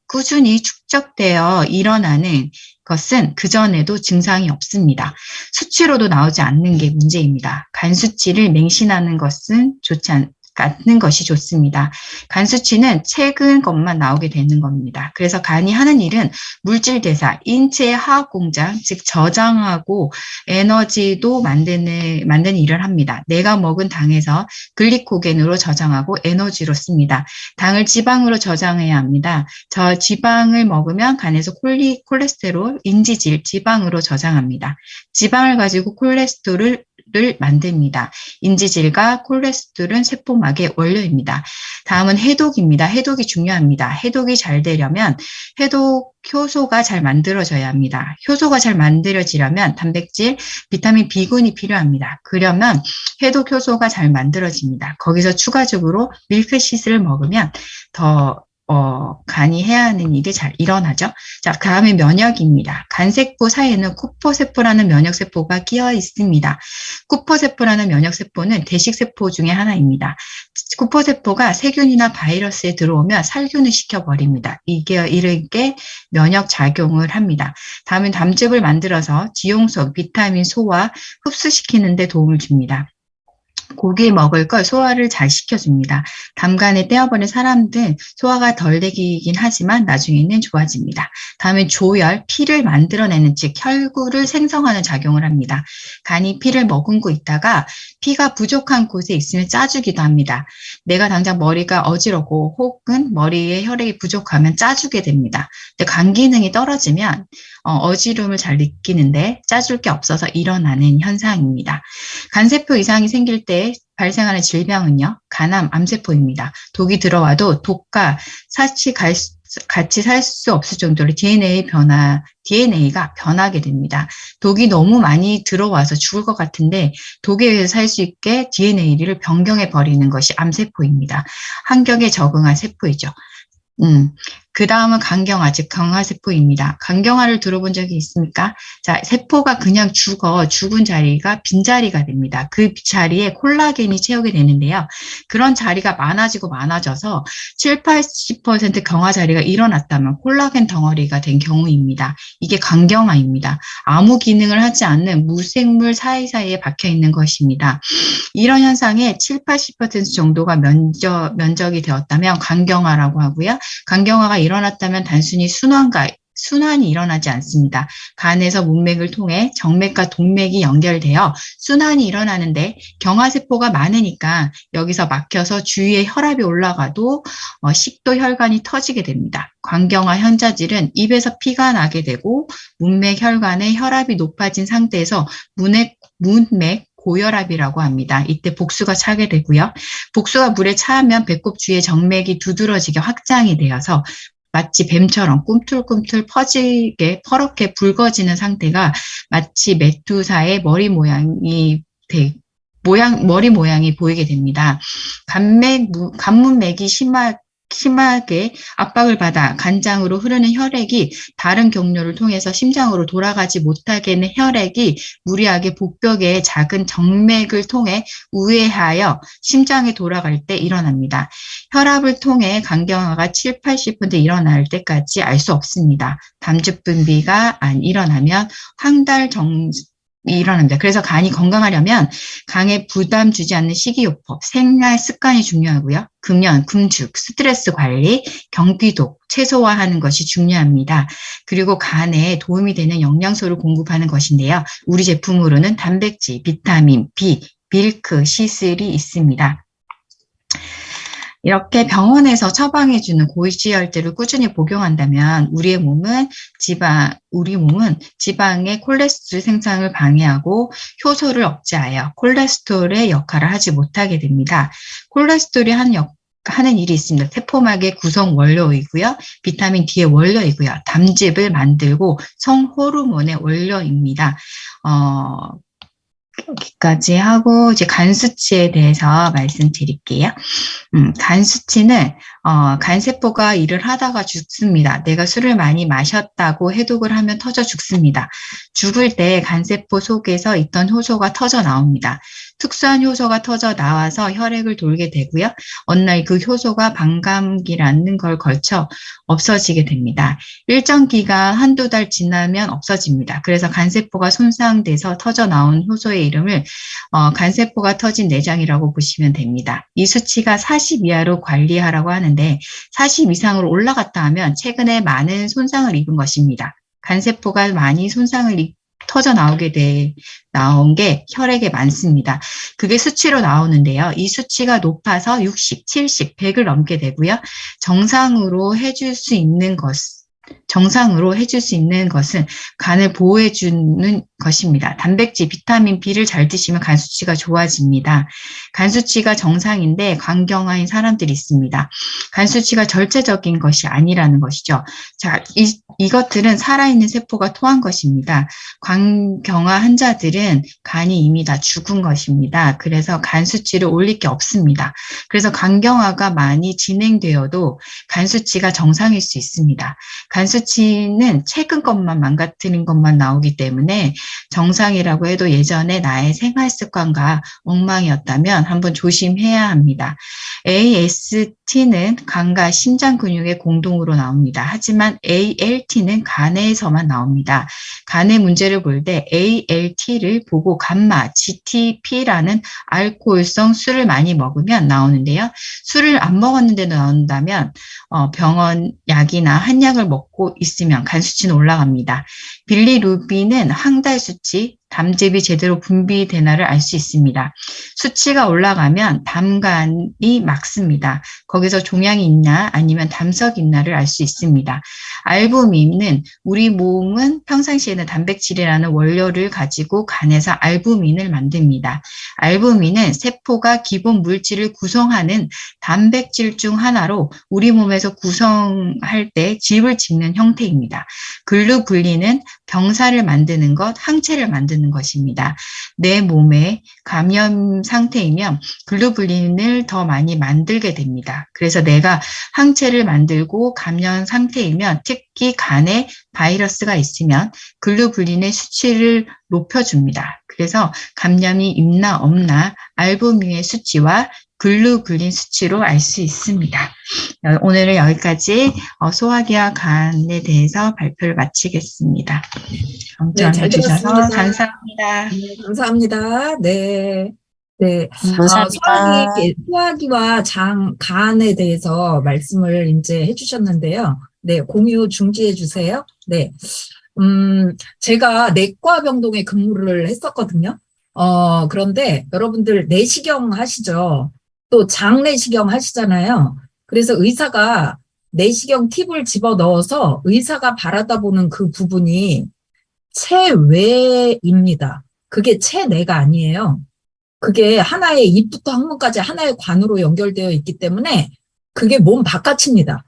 꾸준히 축적되어 일어나는 것은 그전에도 증상이 없습니다. 수치로도 나오지 않는 게 문제입니다. 간 수치를 맹신하는 것은 좋지 않는 것이 좋습니다. 간 수치는 최근 것만 나오게 되는 겁니다. 그래서 간이 하는 일은 물질 대사, 인체의 화학 공장, 즉 저장하고 에너지도 만드는 일을 합니다. 내가 먹은 당에서 글리코겐으로 저장하고 에너지로 씁니다. 당을 지방으로 저장해야 합니다. 저 지방을 먹으면 간에서 콜레스테롤, 인지질, 지방으로 저장합니다. 지방을 가지고 콜레스테롤을 만듭니다. 인지질과 콜레스테롤은 세포막의 원료입니다. 다음은 해독입니다. 해독이 중요합니다. 해독이 잘 되려면 해독 효소가 잘 만들어져야 합니다. 효소가 잘 만들어지려면 단백질, 비타민 B군이 필요합니다. 그러면 해독 효소가 잘 만들어집니다. 거기서 추가적으로 밀크시슬을 먹으면 더 간이 해야 하는 일이 잘 일어나죠. 자, 다음에 면역입니다. 간세포 사이에는 쿠퍼세포라는 면역세포가 끼어 있습니다. 쿠퍼세포라는 면역세포는 대식세포 중에 하나입니다. 쿠퍼세포가 세균이나 바이러스에 들어오면 살균을 시켜버립니다. 이렇게 면역작용을 합니다. 다음은 담즙을 만들어서 지용소, 비타민 소화, 흡수시키는 데 도움을 줍니다. 고기 먹을 걸 소화를 잘 시켜줍니다. 담간에 떼어버린 사람들 소화가 덜 되긴 하지만 나중에는 좋아집니다. 다음에 조혈, 피를 만들어내는 즉 혈구를 생성하는 작용을 합니다. 간이 피를 머금고 있다가 피가 부족한 곳에 있으면 짜주기도 합니다. 내가 당장 머리가 어지럽고 혹은 머리에 혈액이 부족하면 짜주게 됩니다. 근데 간 기능이 떨어지면 어지럼을 잘 느끼는데 짜줄 게 없어서 일어나는 현상입니다. 간세포 이상이 생길 때 발생하는 질병은요, 간암, 암세포입니다. 독이 들어와도 독과 같이 살 수 없을 정도로 DNA가 변하게 됩니다. 독이 너무 많이 들어와서 죽을 것 같은데 독에 의해서 살 수 있게 DNA를 변경해 버리는 것이 암세포입니다. 환경에 적응한 세포이죠. 그 다음은 간경화, 즉 경화세포입니다. 간경화를 들어본 적이 있습니까? 자, 세포가 그냥 죽은 자리가 빈자리가 됩니다. 그 자리에 콜라겐이 채우게 되는데요. 그런 자리가 많아지고 많아져서 7, 80% 경화 자리가 일어났다면 콜라겐 덩어리가 된 경우입니다. 이게 간경화입니다. 아무 기능을 하지 않는 무생물 사이사이에 박혀 있는 것입니다. 이런 현상의 7, 80% 정도가 면적이 되었다면 간경화라고 하고요. 간경화가 일어났다면 단순히 순환이 일어나지 않습니다. 간에서 문맥을 통해 정맥과 동맥이 연결되어 순환이 일어나는데 경화세포가 많으니까 여기서 막혀서 주위에 혈압이 올라가도 식도 혈관이 터지게 됩니다. 간경화 현자질은 입에서 피가 나게 되고 문맥 혈관의 혈압이 높아진 상태에서 문맥 고혈압이라고 합니다. 이때 복수가 차게 되고요. 복수가 물에 차면 배꼽 주위의 정맥이 두드러지게 확장이 되어서 마치 뱀처럼 꿈틀꿈틀 퍼렇게 붉어지는 상태가 마치 메두사의 머리 모양이 보이게 됩니다. 간문맥이 심하게 압박을 받아 간장으로 흐르는 혈액이 다른 경로를 통해서 심장으로 돌아가지 못하게 하는 혈액이 무리하게 복벽의 작은 정맥을 통해 우회하여 심장에 돌아갈 때 일어납니다. 혈압을 통해 간경화가 7, 80% 일어날 때까지 알 수 없습니다. 담즙 분비가 안 일어나면 일어납니다. 그래서 간이 건강하려면 간에 부담 주지 않는 식이요법, 생활 습관이 중요하고요. 금연, 금죽, 스트레스 관리, 경기도 최소화하는 것이 중요합니다. 그리고 간에 도움이 되는 영양소를 공급하는 것인데요. 우리 제품으로는 단백질, 비타민 B, 밀크, C3이 있습니다. 이렇게 병원에서 처방해주는 고지혈제를 꾸준히 복용한다면 우리 몸은 지방의 콜레스테롤 생산을 방해하고 효소를 억제하여 콜레스테롤의 역할을 하지 못하게 됩니다. 콜레스테롤이 하는 일이 있습니다. 세포막의 구성 원료이고요. 비타민 D의 원료이고요. 담즙을 만들고 성호르몬의 원료입니다. 여기까지 하고 이제 간 수치에 대해서 말씀드릴게요. 간 수치는 간세포가 일을 하다가 죽습니다. 내가 술을 많이 마셨다고 해독을 하면 터져 죽습니다. 죽을 때 간세포 속에서 있던 효소가 터져 나옵니다. 특수한 효소가 터져 나와서 혈액을 돌게 되고요. 어느 날 그 효소가 반감기라는 걸 거쳐 없어지게 됩니다. 일정 기간 한두 달 지나면 없어집니다. 그래서 간세포가 손상돼서 터져 나온 효소의 이름을 간세포가 터진 내장이라고 보시면 됩니다. 이 수치가 40 이하로 관리하라고 하는데 40 이상으로 올라갔다 하면 최근에 많은 손상을 입은 것입니다. 간세포가 많이 터져 나온 게 혈액에 많습니다. 그게 수치로 나오는데요. 이 수치가 높아서 60, 70, 100을 넘게 되고요. 정상으로 해줄 수 있는 것은 간을 보호해주는 것입니다. 단백질, 비타민 B를 잘 드시면 간 수치가 좋아집니다. 간 수치가 정상인데 간경화인 사람들이 있습니다. 간 수치가 절대적인 것이 아니라는 것이죠. 자, 이것들은 살아있는 세포가 토한 것입니다. 간경화 환자들은 간이 이미 다 죽은 것입니다. 그래서 간 수치를 올릴 게 없습니다. 그래서 간경화가 많이 진행되어도 간 수치가 정상일 수 있습니다. 간 수치는 최근 것만 망가뜨린 것만 나오기 때문에 정상이라고 해도 예전에 나의 생활 습관과 엉망이었다면 한번 조심해야 합니다. AST는 간과 심장 근육의 공동으로 나옵니다. 하지만 ALT는 간에서만 나옵니다. 간의 문제를 볼 때 ALT를 보고 감마, GTP라는 알코올성 술을 많이 먹으면 나오는데요. 술을 안 먹었는데도 나온다면 병원 약이나 한약을 먹고 있으면 간 수치는 올라갑니다. 빌리루빈은 항달 수치, 담즙이 제대로 분비되나를 알 수 있습니다. 수치가 올라가면 담간이 막습니다. 거기서 종양이 있나 아니면 담석이 있나를 알 수 있습니다. 알부민은 우리 몸은 평상시에는 단백질이라는 원료를 가지고 간에서 알부민을 만듭니다. 알부민은 세포가 기본 물질을 구성하는 단백질 중 하나로 우리 몸에서 구성할 때 집을 짓는 형태입니다. 글루불린은 병사를 만드는 것, 항체를 만드는 만드는 것입니다. 내 몸에 감염 상태이면 글루불린을 더 많이 만들게 됩니다. 그래서 내가 항체를 만들고 감염 상태이면 특히 간에 바이러스가 있으면 글루불린의 수치를 높여줍니다. 그래서 감염이 있나 없나 알부민의 수치와 글루불린 수치로 알 수 있습니다. 오늘은 여기까지 소화기와 간에 대해서 발표를 마치겠습니다. 네, 잘 경청해 주셔서 들었습니다. 감사합니다. 네, 감사합니다. 네. 네. 감사합니다. 소화기와 간에 대해서 말씀을 이제 해주셨는데요. 네, 공유 중지해 주세요. 네. 제가 내과 병동에 근무를 했었거든요. 그런데 여러분들 내시경 하시죠? 또 장내시경 하시잖아요. 그래서 의사가 내시경 팁을 집어 넣어서 의사가 바라다 보는 그 부분이 체외입니다. 그게 체내가 아니에요. 그게 하나의 입부터 항문까지 하나의 관으로 연결되어 있기 때문에 그게 몸 바깥입니다.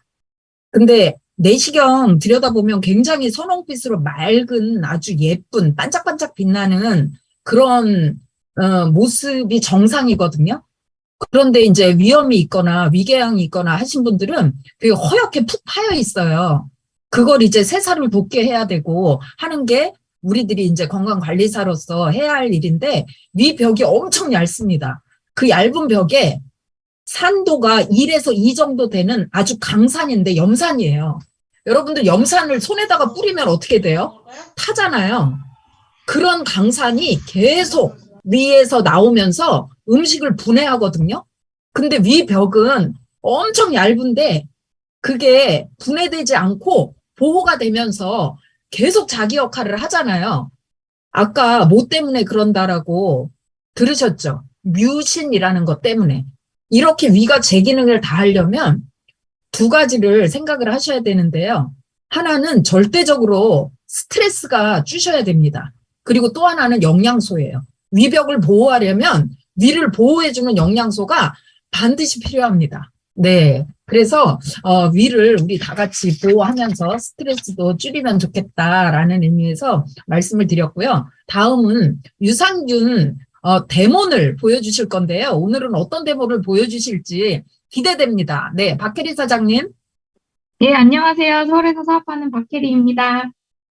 근데 내시경 들여다보면 굉장히 선홍빛으로 맑은 아주 예쁜 반짝반짝 빛나는 그런 모습이 정상이거든요. 그런데 이제 위염이 있거나 위궤양이 있거나 하신 분들은 되게 허옇게 푹 파여 있어요. 그걸 이제 세살을 돋게 해야 되고 하는 게 우리들이 이제 건강관리사로서 해야 할 일인데 위 벽이 엄청 얇습니다. 그 얇은 벽에 산도가 1에서 2 정도 되는 아주 강산인데 염산이에요. 여러분들 염산을 손에다가 뿌리면 어떻게 돼요? 타잖아요. 그런 강산이 계속 위에서 나오면서 음식을 분해하거든요. 근데 위 벽은 엄청 얇은데 그게 분해되지 않고 보호가 되면서 계속 자기 역할을 하잖아요. 아까 뭐 때문에 그런다라고 들으셨죠? 뮤신이라는 것 때문에. 이렇게 위가 제 기능을 다 하려면 두 가지를 생각을 하셔야 되는데요. 하나는 절대적으로 스트레스가 주셔야 됩니다. 그리고 또 하나는 영양소예요. 위벽을 보호하려면 위를 보호해주는 영양소가 반드시 필요합니다. 네. 그래서 위를 우리 다 같이 보호하면서 스트레스도 줄이면 좋겠다라는 의미에서 말씀을 드렸고요. 다음은 유산균 데모를 보여주실 건데요. 오늘은 어떤 데모를 보여주실지 기대됩니다. 네, 박혜리 사장님. 네, 안녕하세요. 서울에서 사업하는 박혜리입니다.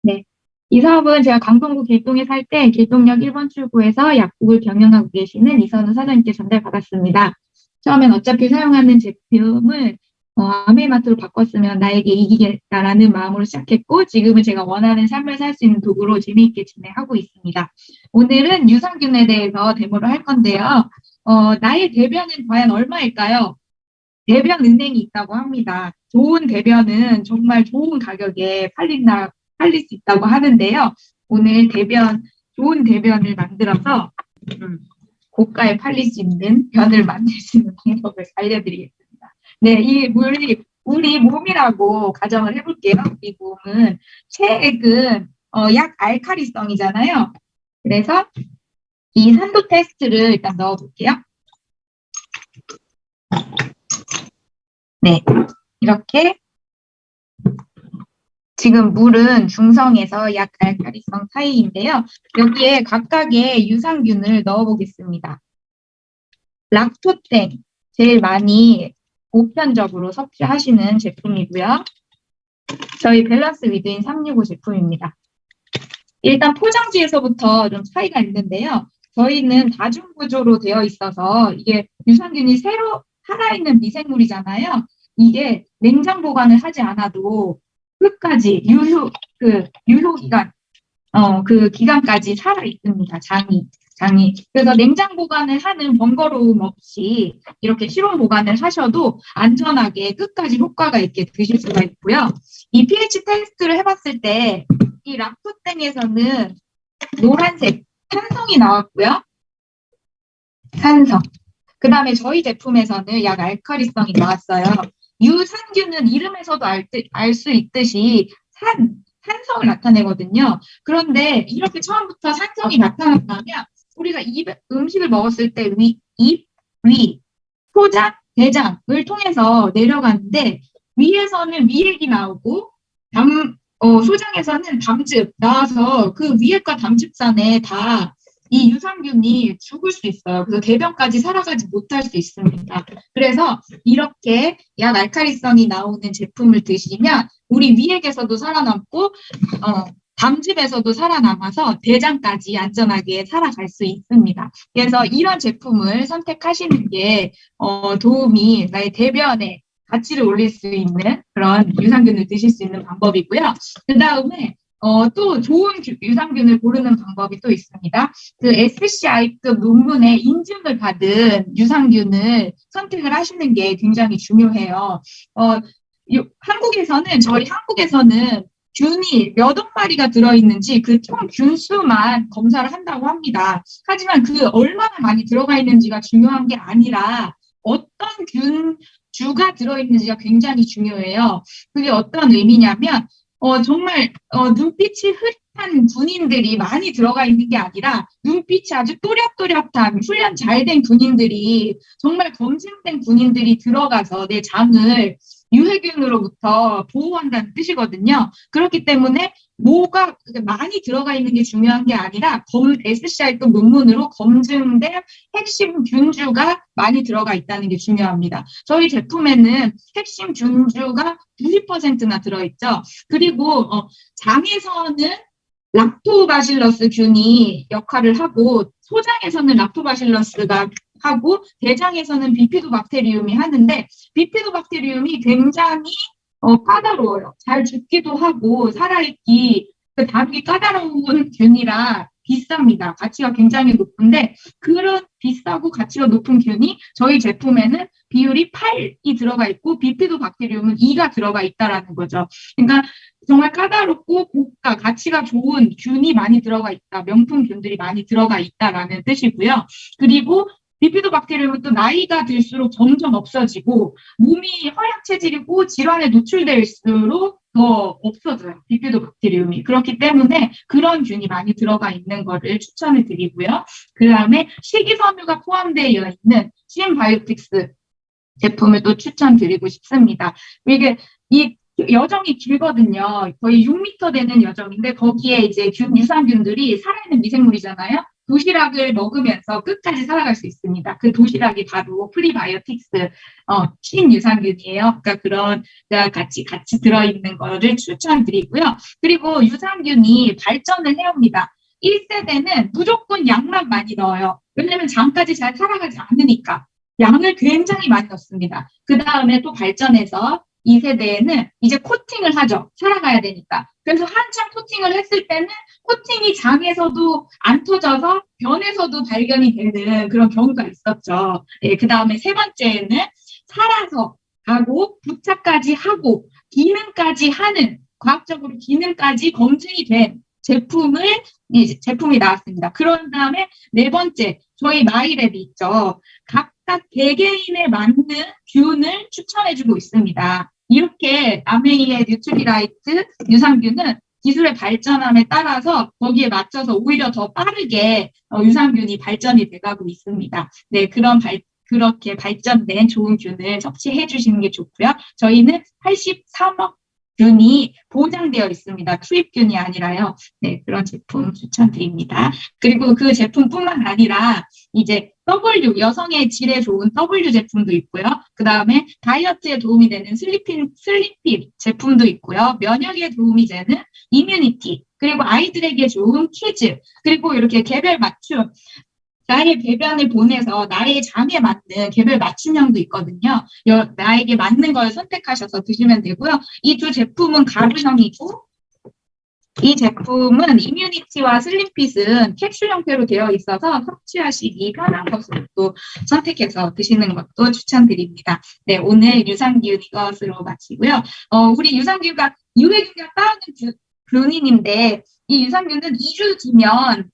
네, 이 사업은 제가 강동구 길동에 살 때 길동역 1번 출구에서 약국을 경영하고 계시는 이선우 사장님께 전달받았습니다. 처음엔 어차피 사용하는 제품을 아메이마트로 바꿨으면 나에게 이기겠다라는 마음으로 시작했고 지금은 제가 원하는 삶을 살 수 있는 도구로 재미있게 진행하고 있습니다. 오늘은 유산균에 대해서 데모를 할 건데요. 나의 대변은 과연 얼마일까요? 대변 은행이 있다고 합니다. 좋은 대변은 정말 좋은 가격에 팔릴 수 있다고 하는데요. 오늘 좋은 대변을 만들어서 고가에 팔릴 수 있는 변을 만들 수 있는 방법을 알려드리겠습니다. 네, 이 물이 우리 몸이라고 가정을 해볼게요. 우리 몸은 체액은 약 알칼리성이잖아요. 그래서 이 산도 테스트를 일단 넣어볼게요. 네, 이렇게 지금 물은 중성에서 약 알칼리성 사이인데요. 여기에 각각의 유산균을 넣어보겠습니다. 락토땡, 제일 많이 보편적으로 섭취하시는 제품이고요. 저희 밸런스 위드인 365 제품입니다. 일단 포장지에서부터 좀 차이가 있는데요. 저희는 다중구조로 되어 있어서 이게 유산균이 새로 살아있는 미생물이잖아요. 이게 냉장 보관을 하지 않아도 끝까지 유효 기간, 그 기간까지 살아 있습니다. 장이. 그래서 냉장 보관을 하는 번거로움 없이 이렇게 실온 보관을 하셔도 안전하게 끝까지 효과가 있게 드실 수가 있고요. 이 pH 테스트를 해봤을 때 이 락토땡에서는 노란색 산성이 나왔고요. 산성. 그 다음에 저희 제품에서는 약 알칼리성이 나왔어요. 유산균은 이름에서도 알 수 있듯이 산성을 나타내거든요. 그런데 이렇게 처음부터 산성이 나타난다면 우리가 음식을 먹었을 때 위, 소장, 대장을 통해서 내려가는데 위에서는 위액이 나오고 소장에서는 담즙 나와서 그 위에 거 담즙산에 다 이 유산균이 죽을 수 있어요. 그래서 대변까지 살아가지 못할 수 있습니다. 그래서 이렇게 약 알칼리성이 나오는 제품을 드시면 우리 위액에서도 살아남고 담즙에서도 살아남아서 대장까지 안전하게 살아갈 수 있습니다. 그래서 이런 제품을 선택하시는 게 도움이 나의 대변에 가치를 올릴 수 있는 그런 유산균을 드실 수 있는 방법이고요. 그 다음에 또 좋은 유산균을 고르는 방법이 또 있습니다. 그 SCI급 논문에 인증을 받은 유산균을 선택을 하시는 게 굉장히 중요해요. 저희 한국에서는 균이 몇 억 마리가 들어있는지 그 총 균수만 검사를 한다고 합니다. 하지만 그 얼마나 많이 들어가 있는지가 중요한 게 아니라 어떤 균주가 들어있는지가 굉장히 중요해요. 그게 어떤 의미냐면 정말 눈빛이 흐릿한 군인들이 많이 들어가 있는 게 아니라 눈빛이 아주 또렷또렷한 훈련 잘 된 군인들이 정말 검증된 군인들이 들어가서 내 장을 유해균으로부터 보호한다는 뜻이거든요. 그렇기 때문에 뭐가 많이 들어가 있는 게 중요한 게 아니라 SCI급 논문으로 검증된 핵심 균주가 많이 들어가 있다는 게 중요합니다. 저희 제품에는 핵심 균주가 90%나 들어있죠. 그리고 장에서는 락토바실러스 균이 역할을 하고 소장에서는 락토바실러스가 하고 대장에서는 비피도박테리움이 하는데 비피도박테리움이 굉장히 까다로워요. 잘 죽기도 하고 살아있기 다루기 까다로운 균이라 비쌉니다. 가치가 굉장히 높은데 그런 비싸고 가치가 높은 균이 저희 제품에는 비율이 8이 들어가 있고 비피도박테리움은 2가 들어가 있다라는 거죠. 그러니까 정말 까다롭고 고가, 가치가 좋은 균이 많이 들어가 있다. 명품 균들이 많이 들어가 있다라는 뜻이고요. 그리고 비피도박테리움은 또 나이가 들수록 점점 없어지고 몸이 허약 체질이고 질환에 노출될수록 더 없어져요. 비피도박테리움이. 그렇기 때문에 그런 균이 많이 들어가 있는 거를 추천을 드리고요. 그 다음에 식이섬유가 포함되어 있는 신바이오틱스 제품을 또 추천드리고 싶습니다. 이게 이 여정이 길거든요. 거의 6m 되는 여정인데 거기에 이제 유산균들이 살아있는 미생물이잖아요. 도시락을 먹으면서 끝까지 살아갈 수 있습니다. 그 도시락이 바로 프리바이오틱스 신유산균이에요. 그러니까 그런 같이 들어있는 거를 추천드리고요. 그리고 유산균이 발전을 해옵니다. 1세대는 무조건 양만 많이 넣어요. 왜냐면 장까지 잘 살아가지 않으니까. 양을 굉장히 많이 넣습니다. 그 다음에 또 발전해서 2세대에는 이제 코팅을 하죠. 살아가야 되니까. 그래서 한참 코팅을 했을 때는 코팅이 장에서도 안 터져서 변에서도 발견이 되는 그런 경우가 있었죠. 예, 그 다음에 세 번째는 살아서 가고 부착까지 하고 기능까지 하는 과학적으로 기능까지 검증이 된 제품이 나왔습니다. 그런 다음에 네 번째, 저희 마이랩이 있죠. 각각 개개인에 맞는 균을 추천해주고 있습니다. 이렇게 아메이의 뉴트리라이트 유산균은 기술의 발전함에 따라서 거기에 맞춰서 오히려 더 빠르게 유산균이 발전이 돼가고 있습니다. 네, 그렇게 발전된 좋은 균을 섭취해 주시는 게 좋고요. 저희는 83억 균이 보장되어 있습니다. 투입균이 아니라요. 네, 그런 제품 추천드립니다. 그리고 그 제품뿐만 아니라 이제 여성의 질에 좋은 W 제품도 있고요. 그 다음에 다이어트에 도움이 되는 슬리핏 제품도 있고요. 면역에 도움이 되는 이뮤니티, 그리고 아이들에게 좋은 키즈, 그리고 이렇게 개별 맞춤, 나의 배변을 보내서 나의 장에 맞는 개별 맞춤형도 있거든요. 나에게 맞는 걸 선택하셔서 드시면 되고요. 이 두 제품은 가루형이고 이 제품은 이뮤니티와 슬림핏은 캡슐 형태로 되어 있어서 섭취하시기 편한 것으로 또 선택해서 드시는 것도 추천드립니다. 네, 오늘 유산균 이것으로 마치고요. 우리 유산균과 유해균과 싸우는 균인인데 이 유산균은 2주 뒤면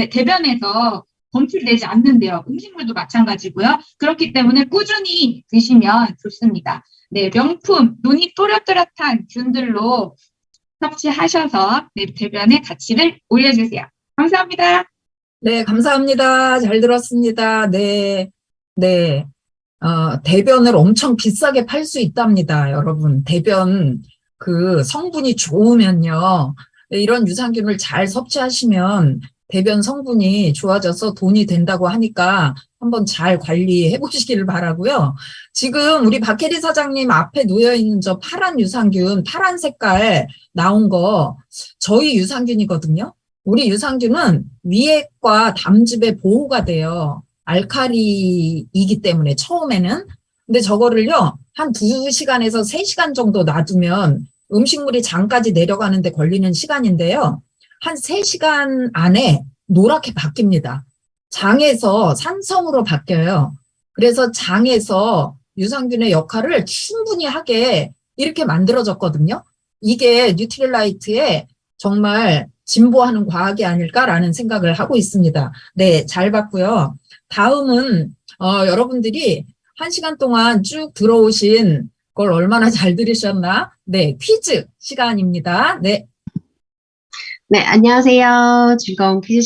대변에서 검출되지 않는데요. 음식물도 마찬가지고요. 그렇기 때문에 꾸준히 드시면 좋습니다. 네, 명품, 눈이 또렷또렷한 균들로 섭취하셔서 내 대변의 가치를 올려주세요. 감사합니다. 네, 감사합니다. 잘 들었습니다. 네, 네. 대변을 엄청 비싸게 팔 수 있답니다, 여러분. 대변, 그 성분이 좋으면요. 이런 유산균을 잘 섭취하시면 대변 성분이 좋아져서 돈이 된다고 하니까 한번 잘 관리해 보시기를 바라고요. 지금 우리 박혜리 사장님 앞에 놓여 있는 저 파란 유산균, 파란 색깔 나온 거 저희 유산균이거든요. 우리 유산균은 위액과 담즙의 보호가 돼요. 알칼리이기 때문에 처음에는. 근데 저거를요, 한 2시간에서 3시간 정도 놔두면 음식물이 장까지 내려가는데 걸리는 시간인데요. 한 3시간 안에 노랗게 바뀝니다. 장에서 산성으로 바뀌어요. 그래서 장에서 유산균의 역할을 충분히 하게 이렇게 만들어졌거든요. 이게 뉴트릴라이트의 정말 진보하는 과학이 아닐까라는 생각을 하고 있습니다. 네, 잘 봤고요. 다음은 여러분들이 1시간 동안 쭉 들어오신 걸 얼마나 잘 들으셨나? 네, 퀴즈 시간입니다. 네. 네, 안녕하세요. 즐거운 퀴즈